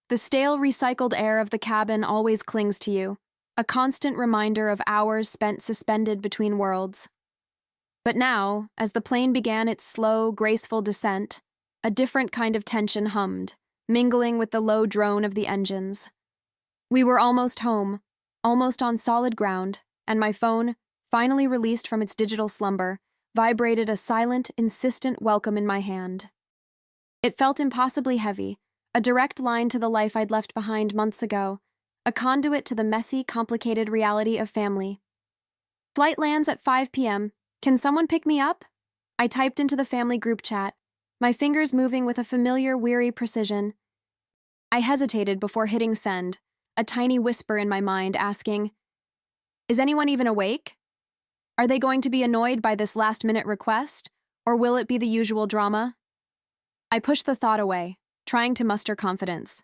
The stale, recycled air of the cabin always clings to you, a constant reminder of hours spent suspended between worlds. But now, as the plane began its slow, graceful descent, a different kind of tension hummed, mingling with the low drone of the engines. We were almost home, almost on solid ground, and my phone, finally released from its digital slumber, vibrated a silent, insistent welcome in my hand. It felt impossibly heavy, a direct line to the life I'd left behind months ago, a conduit to the messy, complicated reality of family. Flight lands at 5 p.m. Can someone pick me up? I typed into the family group chat, my fingers moving with a familiar, weary precision. I hesitated before hitting send, a tiny whisper in my mind asking, "Is anyone even awake? Are they going to be annoyed by this last-minute request, or will it be the usual drama?" I pushed the thought away, trying to muster confidence.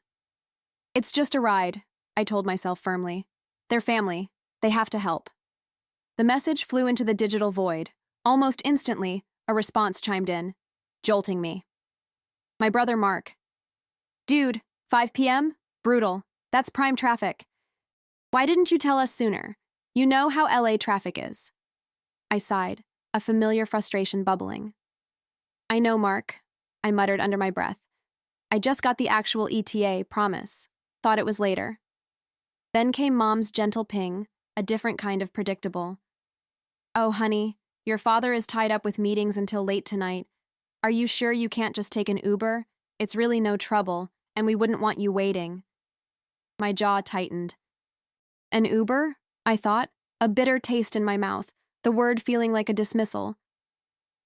"It's just a ride," I told myself firmly. "They're family. They have to help." The message flew into the digital void. Almost instantly, a response chimed in, jolting me. My brother Mark. "Dude, 5 p.m? Brutal. That's prime traffic. Why didn't you tell us sooner? You know how LA traffic is." I sighed, a familiar frustration bubbling. "I know, Mark," I muttered under my breath. "I just got the actual ETA, promise. Thought it was later." Then came Mom's gentle ping, a different kind of predictable. "Oh, honey, your father is tied up with meetings until late tonight. Are you sure you can't just take an Uber? It's really no trouble, and we wouldn't want you waiting." My jaw tightened. An Uber? I thought, a bitter taste in my mouth, the word feeling like a dismissal.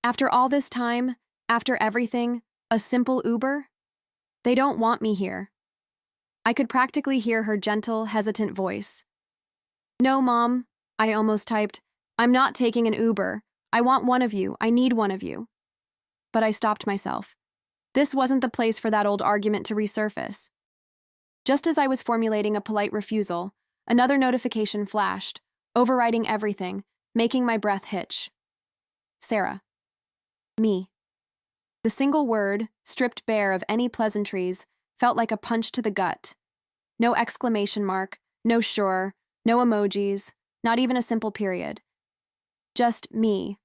After all this time, after everything, a simple Uber? They don't want me here. I could practically hear her gentle, hesitant voice. "No, Mom," I almost typed. "I'm not taking an Uber. I want one of you. I need one of you." But I stopped myself. This wasn't the place for that old argument to resurface. Just as I was formulating a polite refusal, another notification flashed, overriding everything, making my breath hitch. Sarah. Me. The single word, stripped bare of any pleasantries, felt like a punch to the gut. No exclamation mark, no sure, no emojis, not even a simple period. Just me.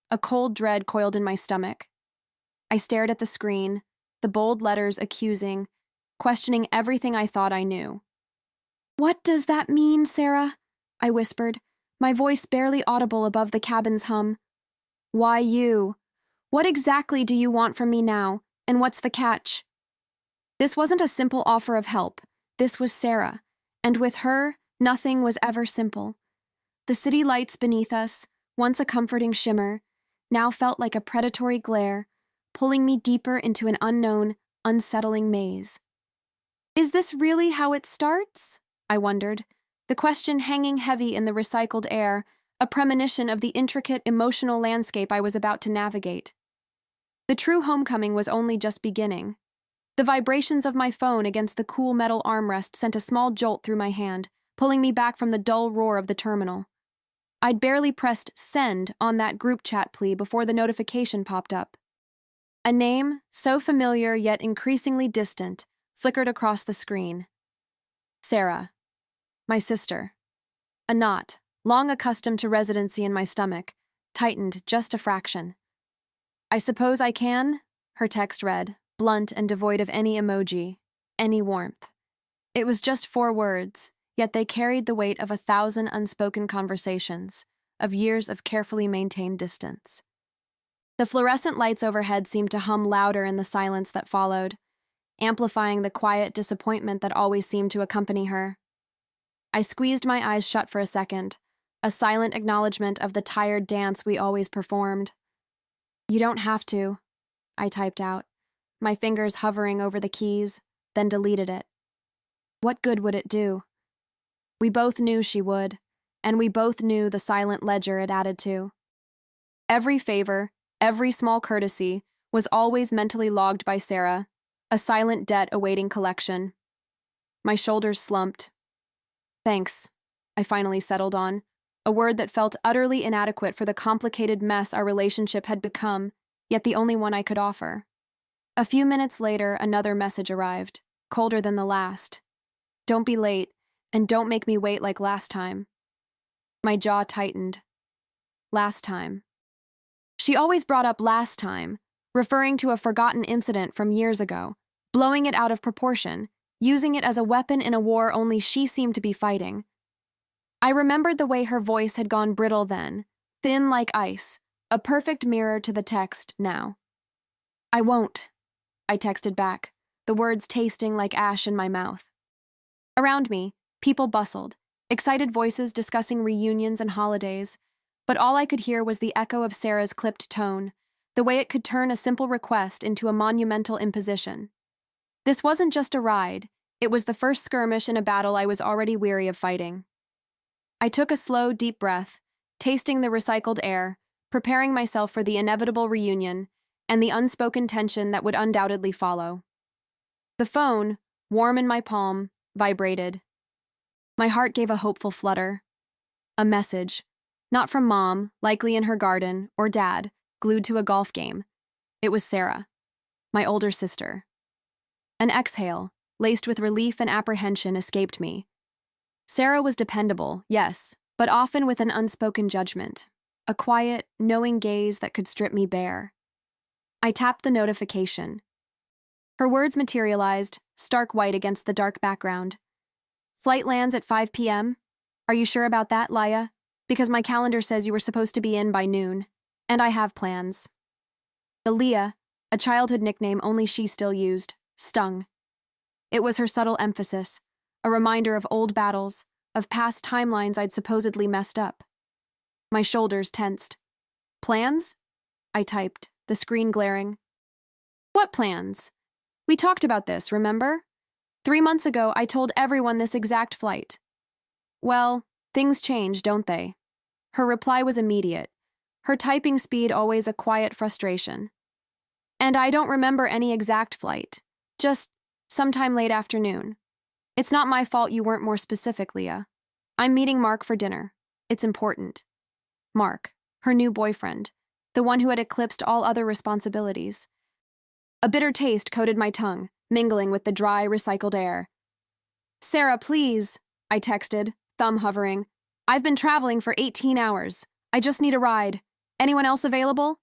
A cold dread coiled in my stomach. I stared at the screen, the bold letters accusing, questioning everything I thought I knew. "What does that mean, Sarah?" I whispered, my voice barely audible above the cabin's hum. "Why you? What exactly do you want from me now, and what's the catch?" This wasn't a simple offer of help. This was Sarah, and with her, nothing was ever simple. The city lights beneath us, once a comforting shimmer, now felt like a predatory glare, pulling me deeper into an unknown, unsettling maze. Is this really how it starts? I wondered, the question hanging heavy in the recycled air, a premonition of the intricate emotional landscape I was about to navigate. The true homecoming was only just beginning. The vibrations of my phone against the cool metal armrest sent a small jolt through my hand, pulling me back from the dull roar of the terminal. I'd barely pressed send on that group chat plea before the notification popped up. A name, so familiar yet increasingly distant, flickered across the screen. Sarah. My sister. A knot, long accustomed to residency in my stomach, tightened just a fraction. "I suppose I can?" her text read, blunt and devoid of any emoji, any warmth. It was just 4 words, yet they carried the weight of 1,000 unspoken conversations, of years of carefully maintained distance. The fluorescent lights overhead seemed to hum louder in the silence that followed, amplifying the quiet disappointment that always seemed to accompany her. I squeezed my eyes shut for a second, a silent acknowledgement of the tired dance we always performed. "You don't have to," I typed out, my fingers hovering over the keys, then deleted it. What good would it do? We both knew she would, and we both knew the silent ledger it added to. Every favor, every small courtesy, was always mentally logged by Sarah, a silent debt awaiting collection. My shoulders slumped. "Thanks," I finally settled on, a word that felt utterly inadequate for the complicated mess our relationship had become, yet the only one I could offer. A few minutes later, another message arrived, colder than the last. Don't be late, and don't make me wait like last time. My jaw tightened. Last time. She always brought up last time, referring to a forgotten incident from years ago, blowing it out of proportion, using it as a weapon in a war only she seemed to be fighting. I remembered the way her voice had gone brittle then, thin like ice, a perfect mirror to the text now. I won't, I texted back, the words tasting like ash in my mouth. Around me, people bustled, excited voices discussing reunions and holidays, but all I could hear was the echo of Sarah's clipped tone, the way it could turn a simple request into a monumental imposition. This wasn't just a ride, it was the first skirmish in a battle I was already weary of fighting. I took a slow, deep breath, tasting the recycled air, preparing myself for the inevitable reunion and the unspoken tension that would undoubtedly follow. The phone, warm in my palm, vibrated. My heart gave a hopeful flutter. A message. Not from Mom, likely in her garden, or Dad, glued to a golf game. It was Sarah, my older sister. An exhale, laced with relief and apprehension, escaped me. Sarah was dependable, yes, but often with an unspoken judgment, a quiet, knowing gaze that could strip me bare. I tapped the notification. Her words materialized, stark white against the dark background. Flight lands at 5 p.m. Are you sure about that, Laya? Because my calendar says you were supposed to be in by noon, and I have plans. The Leah, a childhood nickname only she still used, stung. It was her subtle emphasis, a reminder of old battles, of past timelines I'd supposedly messed up. My shoulders tensed. Plans? I typed, the screen glaring. What plans? We talked about this, remember? 3 months ago, I told everyone this exact flight. Well, things change, don't they? Her reply was immediate, her typing speed always a quiet frustration. And I don't remember any exact flight, just sometime late afternoon. It's not my fault you weren't more specific, Leah. I'm meeting Mark for dinner. It's important. Mark, her new boyfriend, the one who had eclipsed all other responsibilities. A bitter taste coated my tongue, mingling with the dry, recycled air. Sarah, please, I texted, thumb hovering. I've been traveling for 18 hours. I just need a ride. Anyone else available?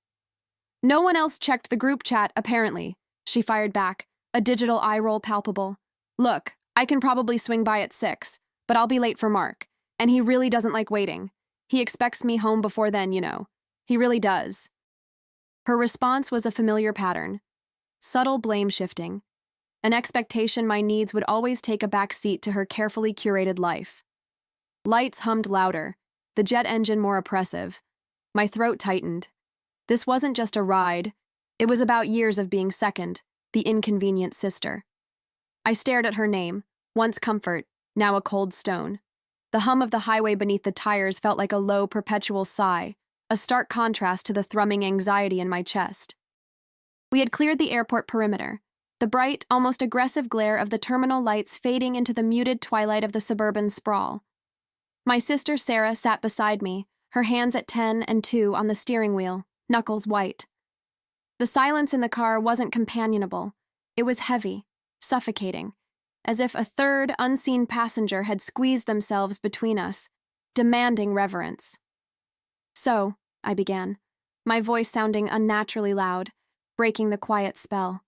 No one else checked the group chat, apparently, she fired back, a digital eye roll palpable. Look, I can probably swing by at 6, but I'll be late for Mark, and he really doesn't like waiting. He expects me home before then, you know. He really does. Her response was a familiar pattern. Subtle blame shifting. An expectation my needs would always take a back seat to her carefully curated life. Lights hummed louder, the jet engine more oppressive. My throat tightened. This wasn't just a ride. It was about years of being second, the inconvenient sister. I stared at her name, once comfort, now a cold stone. The hum of the highway beneath the tires felt like a low, perpetual sigh, a stark contrast to the thrumming anxiety in my chest. We had cleared the airport perimeter, the bright, almost aggressive glare of the terminal lights fading into the muted twilight of the suburban sprawl. My sister Sarah sat beside me, her hands at 10 and 2 on the steering wheel, knuckles white. The silence in the car wasn't companionable. It was heavy, suffocating, as if a third, unseen passenger had squeezed themselves between us, demanding reverence. So, I began, my voice sounding unnaturally loud, breaking the quiet spell.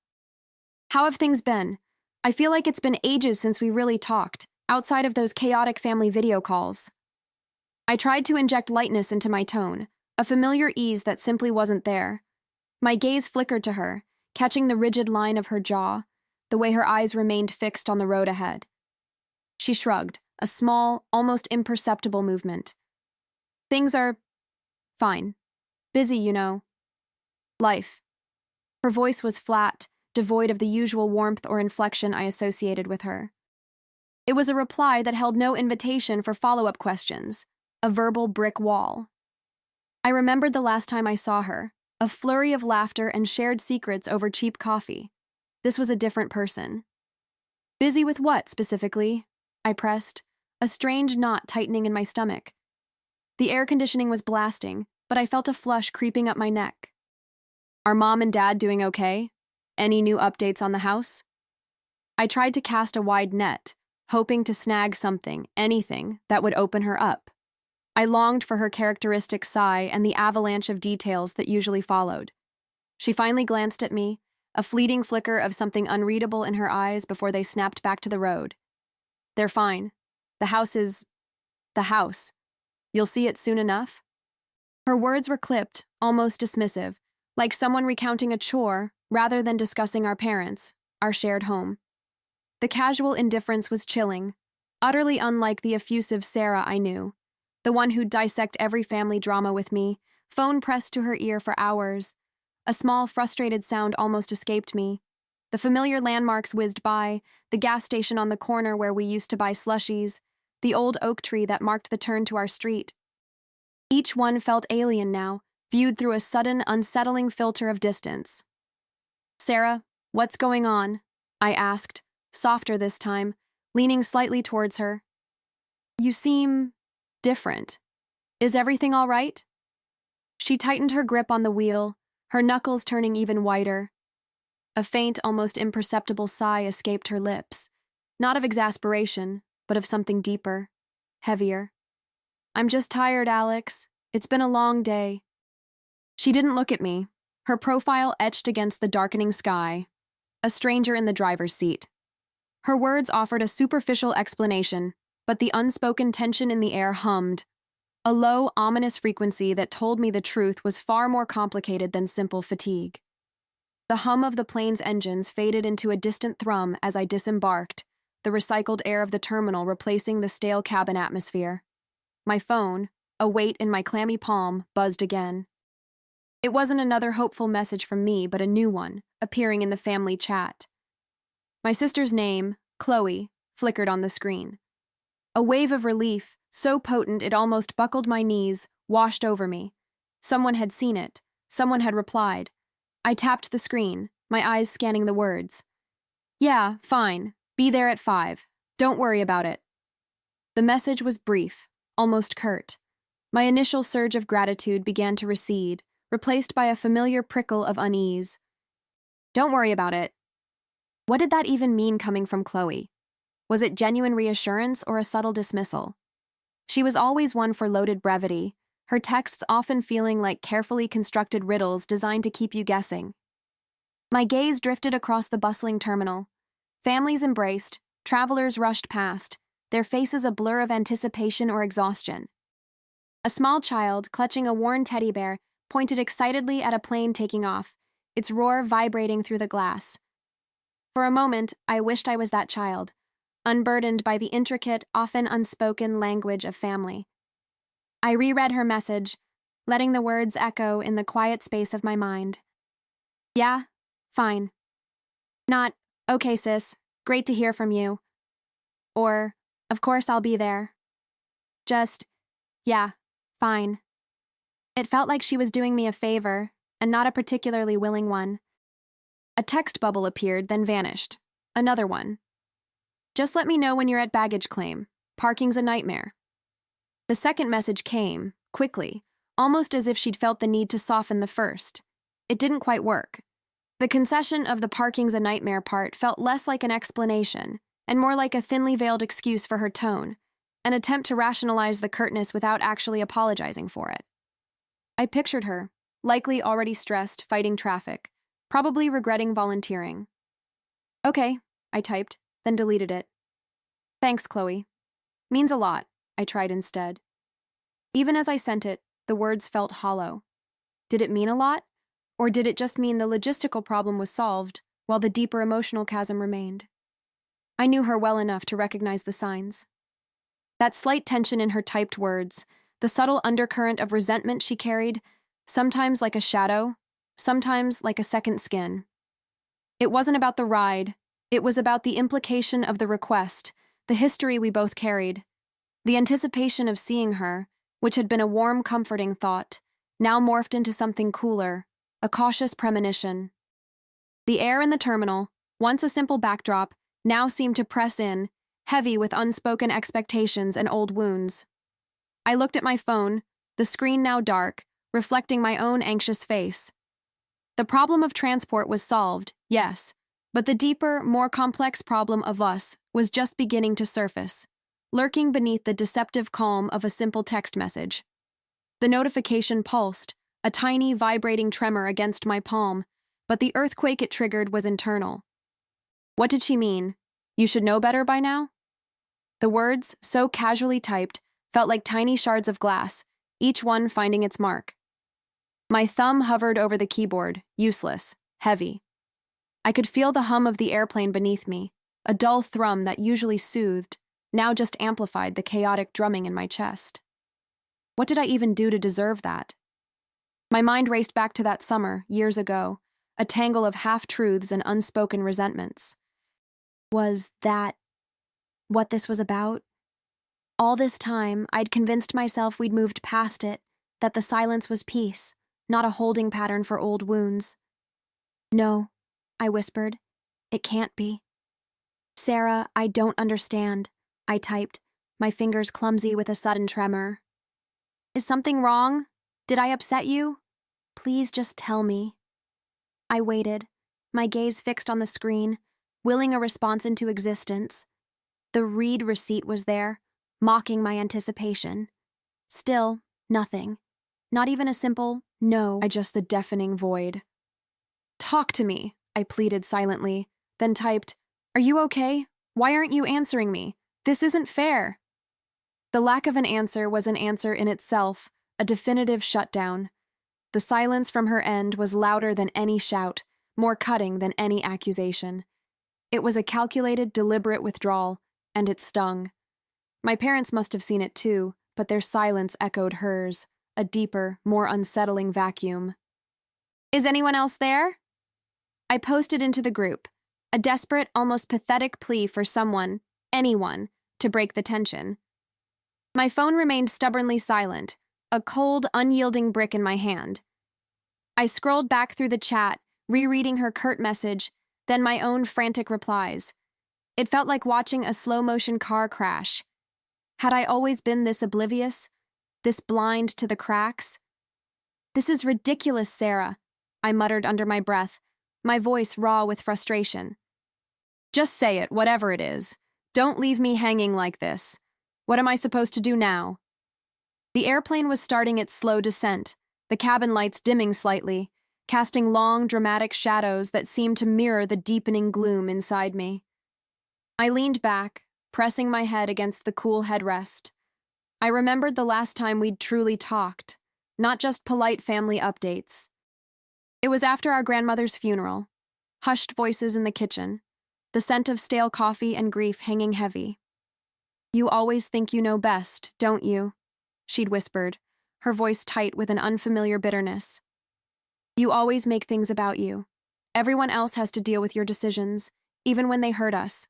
How have things been? I feel like it's been ages since we really talked, outside of those chaotic family video calls. I tried to inject lightness into my tone, a familiar ease that simply wasn't there. My gaze flickered to her, catching the rigid line of her jaw, the way her eyes remained fixed on the road ahead. She shrugged, a small, almost imperceptible movement. Things are fine. Busy, you know. Life. Her voice was flat, devoid of the usual warmth or inflection I associated with her. It was a reply that held no invitation for follow-up questions, a verbal brick wall. I remembered the last time I saw her, a flurry of laughter and shared secrets over cheap coffee. This was a different person. Busy with what, specifically? I pressed, a strange knot tightening in my stomach. The air conditioning was blasting, but I felt a flush creeping up my neck. Are Mom and Dad doing okay? Any new updates on the house? I tried to cast a wide net, hoping to snag something, anything, that would open her up. I longed for her characteristic sigh and the avalanche of details that usually followed. She finally glanced at me, a fleeting flicker of something unreadable in her eyes before they snapped back to the road. "They're fine. The house is... the house. You'll see it soon enough." Her words were clipped, almost dismissive, like someone recounting a chore rather than discussing our parents, our shared home. The casual indifference was chilling, utterly unlike the effusive Sarah I knew, the one who'd dissect every family drama with me, phone pressed to her ear for hours. A small, frustrated sound almost escaped me. The familiar landmarks whizzed by, the gas station on the corner where we used to buy slushies, the old oak tree that marked the turn to our street. Each one felt alien now, viewed through a sudden, unsettling filter of distance. "Sarah, what's going on?" I asked, softer this time, leaning slightly towards her. "You seem... different. Is everything all right?" She tightened her grip on the wheel, her knuckles turning even whiter. A faint, almost imperceptible sigh escaped her lips, not of exasperation, but of something deeper, heavier. "I'm just tired, Alex. It's been a long day." She didn't look at me, her profile etched against the darkening sky, a stranger in the driver's seat. Her words offered a superficial explanation, but the unspoken tension in the air hummed, a low, ominous frequency that told me the truth was far more complicated than simple fatigue. The hum of the plane's engines faded into a distant thrum as I disembarked, the recycled air of the terminal replacing the stale cabin atmosphere. My phone, a weight in my clammy palm, buzzed again. It wasn't another hopeful message from me, but a new one, appearing in the family chat. My sister's name, Chloe, flickered on the screen. A wave of relief, so potent it almost buckled my knees, washed over me. Someone had seen it. Someone had replied. I tapped the screen, my eyes scanning the words. "Yeah, fine. Be there at 5. Don't worry about it." The message was brief, almost curt. My initial surge of gratitude began to recede, replaced by a familiar prickle of unease. "Don't worry about it." What did that even mean coming from Chloe? Was it genuine reassurance or a subtle dismissal? She was always one for loaded brevity, her texts often feeling like carefully constructed riddles designed to keep you guessing. My gaze drifted across the bustling terminal. Families embraced, travelers rushed past, their faces a blur of anticipation or exhaustion. A small child, clutching a worn teddy bear, pointed excitedly at a plane taking off, its roar vibrating through the glass. For a moment, I wished I was that child, unburdened by the intricate, often unspoken language of family. I reread her message, letting the words echo in the quiet space of my mind. "Yeah, fine." Not, "Okay, sis, great to hear from you." Or, "Of course I'll be there." Just, "Yeah, fine." It felt like she was doing me a favor, and not a particularly willing one. A text bubble appeared, then vanished. Another one. "Just let me know when you're at baggage claim. Parking's a nightmare." The second message came, quickly, almost as if she'd felt the need to soften the first. It didn't quite work. The concession of the "parking's a nightmare" part felt less like an explanation, and more like a thinly veiled excuse for her tone, an attempt to rationalize the curtness without actually apologizing for it. I pictured her, likely already stressed, fighting traffic, probably regretting volunteering. "Okay," I typed, then deleted it. "Thanks, Chloe. Means a lot," I tried instead. Even as I sent it, the words felt hollow. Did it mean a lot? Or did it just mean the logistical problem was solved, while the deeper emotional chasm remained? I knew her well enough to recognize the signs. That slight tension in her typed words, the subtle undercurrent of resentment she carried, sometimes like a shadow, sometimes like a second skin. It wasn't about the ride, it was about the implication of the request, the history we both carried. The anticipation of seeing her, which had been a warm, comforting thought, now morphed into something cooler, a cautious premonition. The air in the terminal, once a simple backdrop, now seemed to press in, heavy with unspoken expectations and old wounds. I looked at my phone, the screen now dark, reflecting my own anxious face. The problem of transport was solved, yes, But the deeper, more complex problem of us was just beginning to surface, lurking beneath the deceptive calm of a simple text message. The notification pulsed, a tiny, vibrating tremor against my palm, but the earthquake it triggered was internal. What did she mean? You should know better by now? The words, so casually typed, felt like tiny shards of glass, each one finding its mark. My thumb hovered over the keyboard, useless, heavy. I could feel the hum of the airplane beneath me, a dull thrum that usually soothed, now just amplified the chaotic drumming in my chest. What did I even do to deserve that? My mind raced back to that summer, years ago, a tangle of half-truths and unspoken resentments. Was that what this was about? All this time, I'd convinced myself we'd moved past it, that the silence was peace, not a holding pattern for old wounds. No, I whispered. It can't be. Sarah, I don't understand, I typed, my fingers clumsy with a sudden tremor. Is something wrong? Did I upset you? Please just tell me. I waited, my gaze fixed on the screen, willing a response into existence. The read receipt was there, mocking my anticipation. Still, nothing. Not even a simple no. Just the deafening void. Talk to me, I pleaded silently, then typed, Are you okay? Why aren't you answering me? This isn't fair. The lack of an answer was an answer in itself, a definitive shutdown. The silence from her end was louder than any shout, more cutting than any accusation. It was a calculated, deliberate withdrawal, and it stung. My parents must have seen it too, but their silence echoed hers, a deeper, more unsettling vacuum. Is anyone else there? I posted into the group, a desperate, almost pathetic plea for someone, anyone, to break the tension. My phone remained stubbornly silent, a cold, unyielding brick in my hand. I scrolled back through the chat, rereading her curt message, then my own frantic replies. It felt like watching a slow-motion car crash. Had I always been this oblivious? This blind to the cracks? This is ridiculous, Sarah, I muttered under my breath, my voice raw with frustration. Just say it, whatever it is. Don't leave me hanging like this. What am I supposed to do now? The airplane was starting its slow descent, the cabin lights dimming slightly, casting long, dramatic shadows that seemed to mirror the deepening gloom inside me. I leaned back, pressing my head against the cool headrest. I remembered the last time we'd truly talked, not just polite family updates. It was after our grandmother's funeral, hushed voices in the kitchen, the scent of stale coffee and grief hanging heavy. You always think you know best, don't you? She'd whispered, her voice tight with an unfamiliar bitterness. You always make things about you. Everyone else has to deal with your decisions, even when they hurt us.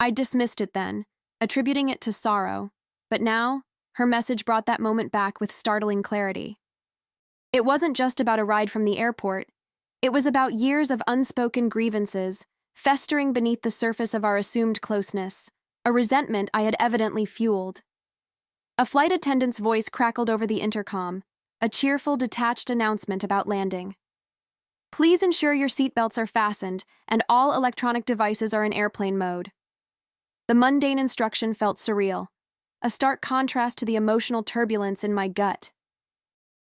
I dismissed it then, attributing it to sorrow, but now, her message brought that moment back with startling clarity. It wasn't just about a ride from the airport. It was about years of unspoken grievances, festering beneath the surface of our assumed closeness, a resentment I had evidently fueled. A flight attendant's voice crackled over the intercom, a cheerful, detached announcement about landing. Please ensure your seatbelts are fastened and all electronic devices are in airplane mode. The mundane instruction felt surreal, a stark contrast to the emotional turbulence in my gut.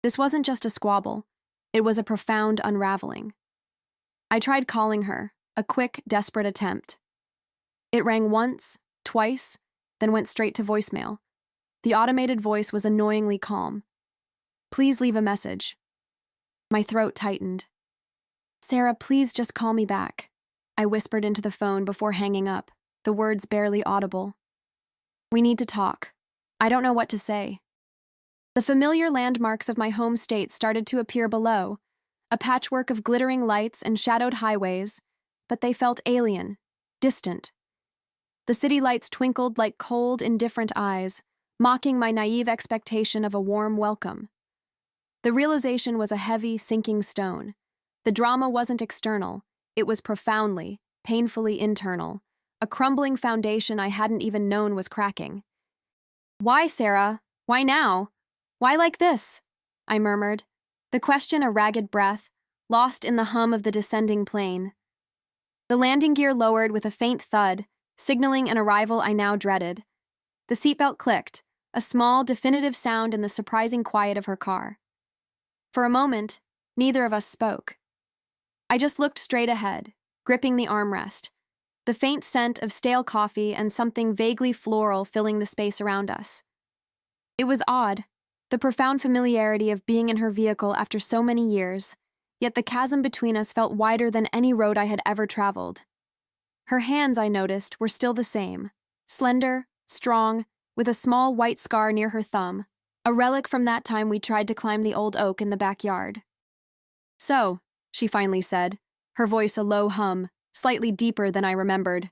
This wasn't just a squabble, it was a profound unraveling. I tried calling her, a quick, desperate attempt. It rang once, twice, then went straight to voicemail. The automated voice was annoyingly calm. Please leave a message. My throat tightened. Sarah, please just call me back. I whispered into the phone before hanging up, the words barely audible. We need to talk. I don't know what to say. The familiar landmarks of my home state started to appear below, a patchwork of glittering lights and shadowed highways, but they felt alien, distant. The city lights twinkled like cold, indifferent eyes, mocking my naive expectation of a warm welcome. The realization was a heavy, sinking stone. The drama wasn't external, it was profoundly, painfully internal, a crumbling foundation I hadn't even known was cracking. Why, Sarah? Why now? Why like this? I murmured, the question a ragged breath, lost in the hum of the descending plane. The landing gear lowered with a faint thud, signaling an arrival I now dreaded. The seatbelt clicked, a small, definitive sound in the surprising quiet of her car. For a moment, neither of us spoke. I just looked straight ahead, gripping the armrest, the faint scent of stale coffee and something vaguely floral filling the space around us. It was odd, the profound familiarity of being in her vehicle after so many years, yet the chasm between us felt wider than any road I had ever traveled. Her hands, I noticed, were still the same, slender, strong, with a small white scar near her thumb, a relic from that time we tried to climb the old oak in the backyard. "So," she finally said, her voice a low hum, slightly deeper than I remembered.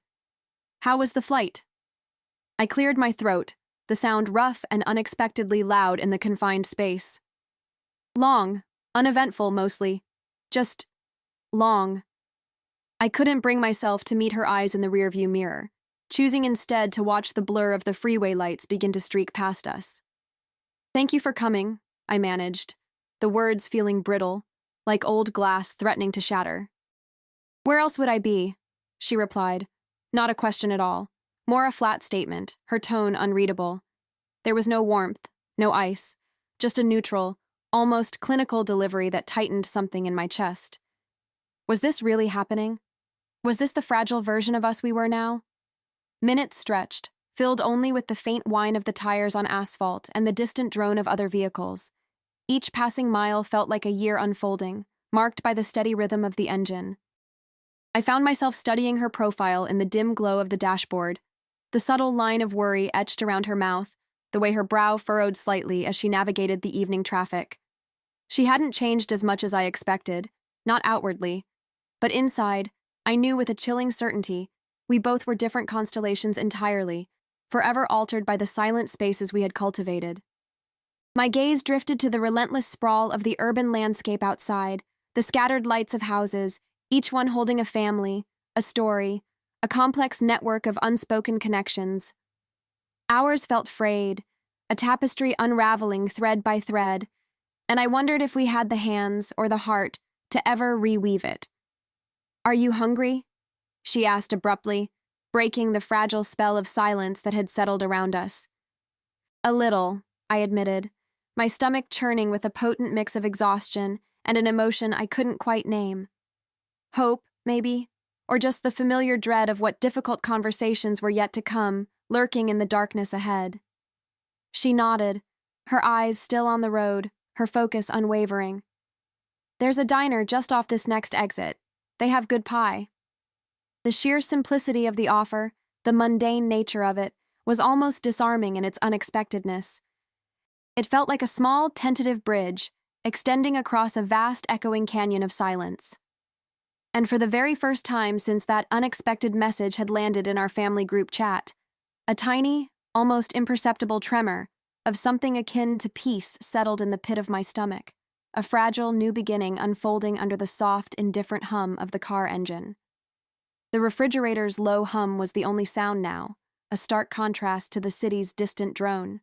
"How was the flight?" I cleared my throat, the sound rough and unexpectedly loud in the confined space. "Long, uneventful mostly. Just long." I couldn't bring myself to meet her eyes in the rearview mirror, choosing instead to watch the blur of the freeway lights begin to streak past us. "Thank you for coming," I managed, the words feeling brittle, like old glass threatening to shatter. "Where else would I be?" she replied, not a question at all, more a flat statement, her tone unreadable. There was no warmth, no ice, just a neutral, almost clinical delivery that tightened something in my chest. Was this really happening? Was this the fragile version of us we were now? Minutes stretched, filled only with the faint whine of the tires on asphalt and the distant drone of other vehicles. Each passing mile felt like a year unfolding, marked by the steady rhythm of the engine. I found myself studying her profile in the dim glow of the dashboard, the subtle line of worry etched around her mouth, the way her brow furrowed slightly as she navigated the evening traffic. She hadn't changed as much as I expected, not outwardly, but inside, I knew with a chilling certainty, we both were different constellations entirely, forever altered by the silent spaces we had cultivated. My gaze drifted to the relentless sprawl of the urban landscape outside, the scattered lights of houses, each one holding a family, a story, a complex network of unspoken connections. Ours felt frayed, a tapestry unraveling thread by thread, and I wondered if we had the hands or the heart to ever reweave it. "Are you hungry?" she asked abruptly, breaking the fragile spell of silence that had settled around us. "A little," I admitted, my stomach churning with a potent mix of exhaustion and an emotion I couldn't quite name. Hope, maybe, or just the familiar dread of what difficult conversations were yet to come, lurking in the darkness ahead. She nodded, her eyes still on the road, her focus unwavering. "There's a diner just off this next exit. They have good pie." The sheer simplicity of the offer, the mundane nature of it, was almost disarming in its unexpectedness. It felt like a small, tentative bridge, extending across a vast, echoing canyon of silence. And for the very first time since that unexpected message had landed in our family group chat, a tiny, almost imperceptible tremor of something akin to peace settled in the pit of my stomach, a fragile new beginning unfolding under the soft, indifferent hum of the car engine. The refrigerator's low hum was the only sound now, a stark contrast to the city's distant drone.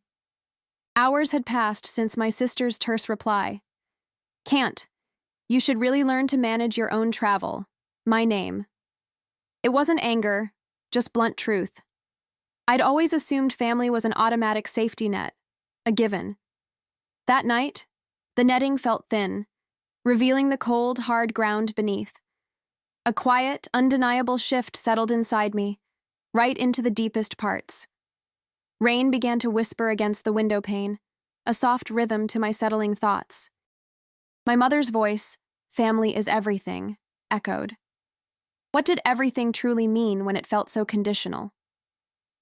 Hours had passed since my sister's terse reply. "Can't. You should really learn to manage your own travel. My name." It wasn't anger, just blunt truth. I'd always assumed family was an automatic safety net, a given. That night, the netting felt thin, revealing the cold, hard ground beneath. A quiet, undeniable shift settled inside me, right into the deepest parts. Rain began to whisper against the window pane, a soft rhythm to my settling thoughts. My mother's voice, "Family is everything," echoed. What did everything truly mean when it felt so conditional?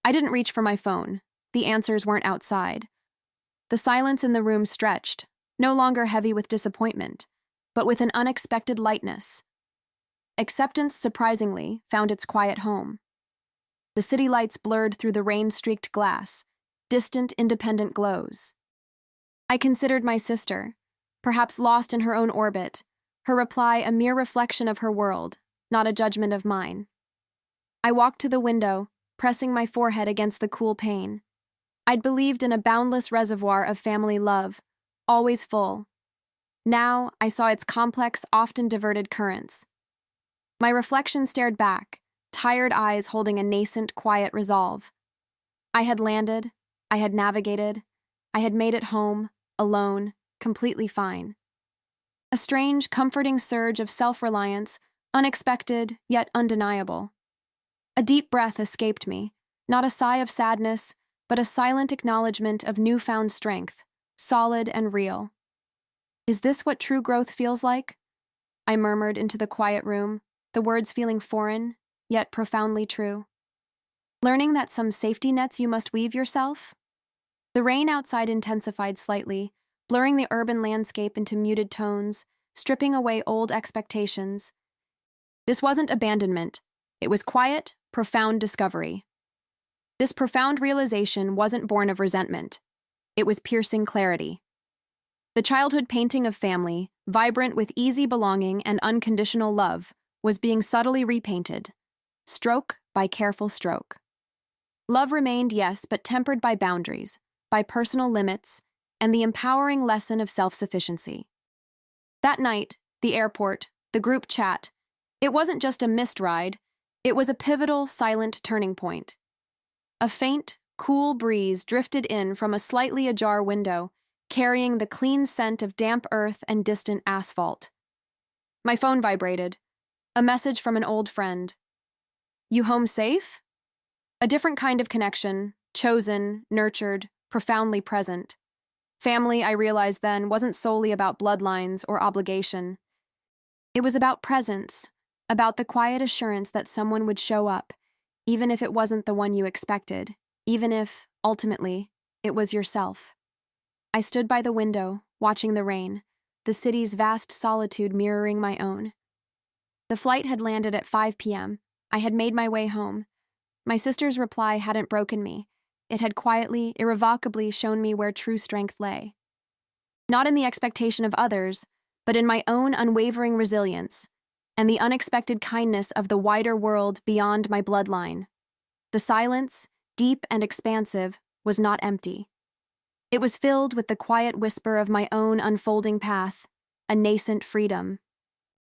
I didn't reach for my phone. The answers weren't outside. The silence in the room stretched, no longer heavy with disappointment, but with an unexpected lightness. Acceptance, surprisingly, found its quiet home. The city lights blurred through the rain-streaked glass, distant, independent glows. I considered my sister, perhaps lost in her own orbit, her reply a mere reflection of her world, not a judgment of mine. I walked to the window, pressing my forehead against the cool pane. I'd believed in a boundless reservoir of family love, always full. Now I saw its complex, often diverted currents. My reflection stared back, tired eyes holding a nascent, quiet resolve. I had landed, I had navigated, I had made it home, alone, completely fine. A strange, comforting surge of self-reliance, unexpected yet undeniable. A deep breath escaped me, not a sigh of sadness, but a silent acknowledgement of newfound strength, solid and real. Is this what true growth feels like? I murmured into the quiet room, the words feeling foreign, yet profoundly true. Learning that some safety nets you must weave yourself? The rain outside intensified slightly, blurring the urban landscape into muted tones, stripping away old expectations. This wasn't abandonment. It was quiet, profound discovery. This profound realization wasn't born of resentment. It was piercing clarity. The childhood painting of family, vibrant with easy belonging and unconditional love, was being subtly repainted, stroke by careful stroke. Love remained, yes, but tempered by boundaries, by personal limits, and the empowering lesson of self-sufficiency. That night, the airport, the group chat, it wasn't just a missed ride, it was a pivotal, silent turning point. A faint, cool breeze drifted in from a slightly ajar window, carrying the clean scent of damp earth and distant asphalt. My phone vibrated. A message from an old friend. "You home safe?" A different kind of connection, chosen, nurtured, profoundly present. Family, I realized then, wasn't solely about bloodlines or obligation. It was about presence, about the quiet assurance that someone would show up, even if it wasn't the one you expected, even if, ultimately, it was yourself. I stood by the window, watching the rain, the city's vast solitude mirroring my own. The flight had landed at 5 p.m. I had made my way home. My sister's reply hadn't broken me. It had quietly, irrevocably shown me where true strength lay. Not in the expectation of others, but in my own unwavering resilience, and the unexpected kindness of the wider world beyond my bloodline. The silence, deep and expansive, was not empty. It was filled with the quiet whisper of my own unfolding path, a nascent freedom.